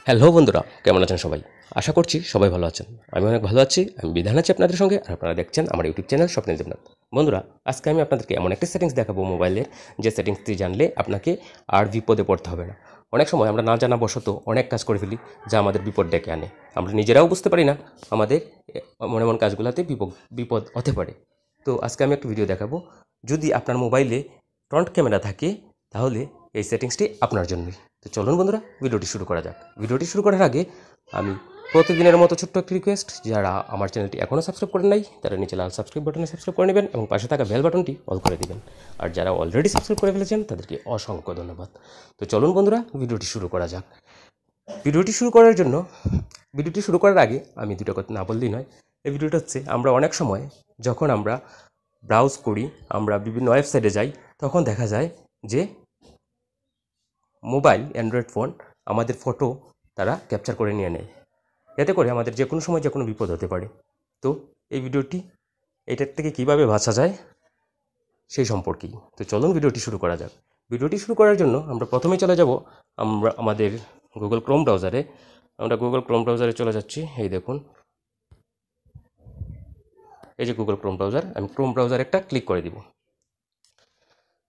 Hello বন্ধুরা, কেমন আছেন সবাই? আশা করছি সবাই ভালো আছেন। আমি অনেক ভালো আছি। আমি বিধান আছি আপনাদের সঙ্গে, আর আপনারা দেখছেন আমার ইউটিউব চ্যানেল স্বপ্নের দেবনাথ। বন্ধুরা, আজকে আমি আপনাদেরকে এমন একটা সেটিংস দেখাবো মোবাইলের, যে সেটিংসটি জানলে আপনাকে আর বিপদে পড়তে হবে না। অনেক সময় আমরা না জানা বশত অনেক কাজ করে ফেলি, যা আমাদের বিপদ ডেকে আনে। আমরা নিজেরাও বুঝতে পারি না আমাদের এমন এমন কাজগুলোতে বিপদ হতে পারে। তো আজকে আমি একটা ভিডিও দেখাবো। যদি আপনার মোবাইলে ফ্রন্ট ক্যামেরা থাকে, তাহলে এই সেটিংসটি আপনার জন্যই। তো চলুন বন্ধুরা, ভিডিওটি শুরু করা যাক। ভিডিওটি শুরু করার আগে আমি প্রতিদিনের মতো ছোট্ট একটি রিকোয়েস্ট, যারা আমার চ্যানেলটি এখনও সাবস্ক্রাইব করেন নাই, তারা নিচে লাল সাবস্ক্রাইব বাটনে সাবস্ক্রাইব করে নেবেন এবং পাশে থাকা বেল বাটনটি অল করে দিবেন। আর যারা অলরেডি সাবস্ক্রাইব করে ফেলেছেন, তাদেরকে অসংখ্য ধন্যবাদ। তো চলুন বন্ধুরা, ভিডিওটি শুরু করা যাক। ভিডিওটি শুরু করার আগে আমি দুটো কথা না বললেই নয়। এই ভিডিওটা হচ্ছে, আমরা অনেক সময় যখন আমরা ব্রাউজ করি, আমরা বিভিন্ন ওয়েবসাইটে যাই, তখন দেখা যায় যে মোবাইল অ্যান্ড্রয়েড ফোন আমাদের ফটো তারা ক্যাপচার করে নিয়ে নেয়। এতে করে আমাদের যে কোনো সময় যে কোনো বিপদ হতে পারে। তো এই ভিডিওটি এটার থেকে কীভাবে বাঁচা যায় সেই সম্পর্কেই। তো চলুন ভিডিওটি শুরু করা যাক। ভিডিওটি শুরু করার জন্য আমরা প্রথমেই চলে যাব আমাদের গুগল ক্রোম ব্রাউজারে। আমরা গুগল ক্রোম ব্রাউজারে চলে যাচ্ছি। এই দেখুন, এই যে গুগল ক্রোম ব্রাউজার। আমি ক্রোম ব্রাউজার একটা ক্লিক করে দিব।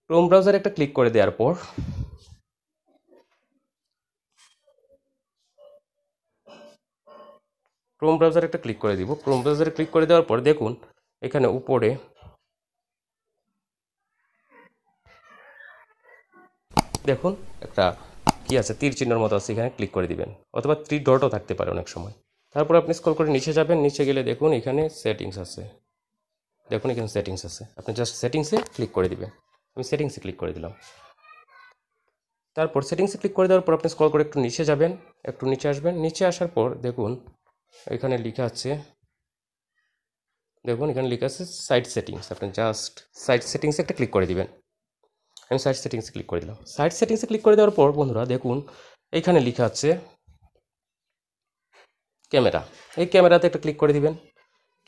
ক্রোম ব্রাউজার একটা ক্লিক করে দেওয়ার পর ক্রোম ব্রাউজার একটা ক্লিক করে দিব। ক্রোম ব্রাউজারে ক্লিক করে দেওয়ার পর দেখুন, এখানে উপরে দেখুন একটা কি আছে, তীর চিহ্নের মতো আছে, এখানে ক্লিক করে দিবেন, অথবা 3 ডটও থাকতে পারে অনেক সময়। তারপর আপনি স্ক্রল করে নিচে যাবেন। নিচে গেলে দেখুন এখানে সেটিংস আছে। দেখুন এখানে সেটিংস আছে, আপনি জাস্ট সেটিংসে ক্লিক করে দিবেন। আমি সেটিংসে ক্লিক করে দিলাম। তারপর সেটিংসে ক্লিক করে দেওয়ার পর আপনি স্ক্রল করে একটু নিচে যাবেন, একটু নিচে আসবেন। নিচে আসার পর দেখুন এখানে লেখা আছে, দেখুন এখানে লেখা আছে সাইট সেটিংস। আপনি জাস্ট সাইট সেটিংসে একটা ক্লিক করে দিবেন। আমি সাইট সেটিংসে ক্লিক করে দিলাম। সাইট সেটিংসে ক্লিক করে দেওয়ার পর বন্ধুরা দেখুন এইখানে লেখা আছে ক্যামেরা। এই ক্যামেরাতে একটা ক্লিক করে দিবেন।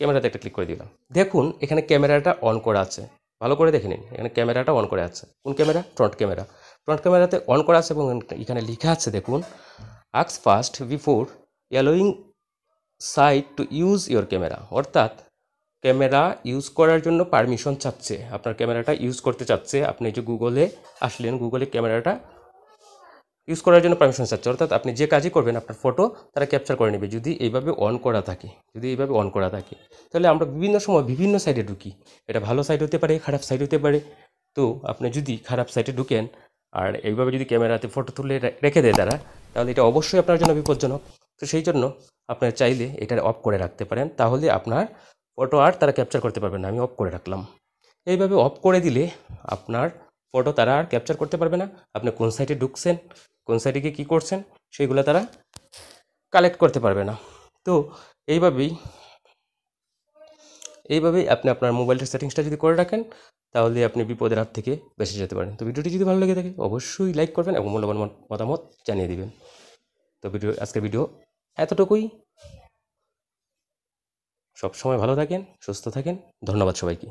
ক্যামেরাতে একটা ক্লিক করে দিলাম। দেখুন এখানে ক্যামেরাটা অন করা আছে, ভালো করে দেখে নিন। এখানে ক্যামেরাটা অন করে আছে। কোন ক্যামেরা? Front camera. ফ্রন্ট ক্যামেরাতে অন করা আছে এবং এখানে লেখা আছে দেখুন, ask first before allowing site to use your camera. অর্থাৎ ক্যামেরা ইউজ করার জন্য পারমিশন চাচ্ছে, আপনার ক্যামেরাটা ইউজ করতে চাচ্ছে। আপনি যে গুগলে আসলেন, গুগলে ক্যামেরাটা ইউজ করার জন্য পারমিশন চাচ্ছে। অর্থাৎ আপনি যে কাজই করবেন, আপনার ফটো তারা ক্যাপচার করে নেবে, যদি এইভাবে অন করা থাকে। তাহলে আমরা বিভিন্ন সময় বিভিন্ন সাইটে ঢুকি। এটা ভালো সাইট হতে পারে, খারাপ সাইট হতে পারে। তো আপনি যদি খারাপ সাইটে ঢুকেন আর এইভাবে যদি ক্যামেরাতে ফটো তুলে রেখে দেয় তারা, তাহলে এটা অবশ্যই আপনার জন্য বিপজ্জনক। তো সেই জন্য আপনার চাইলে এটা অফ করে রাখতে পারেন, তাহলে আপনার ফটো আর তারা ক্যাপচার করতে পারবে না। আমি অফ করে রাখলাম। এইভাবে অফ করে দিলে আপনার ফটো তারা আর ক্যাপচার করতে পারবে না। আপনি কোন সাইটে ঢুকছেন, কোন সাইটে গিয়ে কী করছেন, সেইগুলো তারা কালেক্ট করতে পারবে না। তো এইভাবেই আপনি আপনার মোবাইলের সেটিংসটা যদি করে রাখেন, তাহলে আপনি বিপদের হাত থেকে বেঁচে যেতে পারেন। তো ভিডিওটি যদি ভালো লেগে থাকে, অবশ্যই লাইক করবেন এবং মূল্যবান মতামত জানিয়ে দিবেন। তো আজকের ভিডিও এতটুকুই। সবসময় ভালো থাকেন, সুস্থ থাকেন। ধন্যবাদ সবাইকে।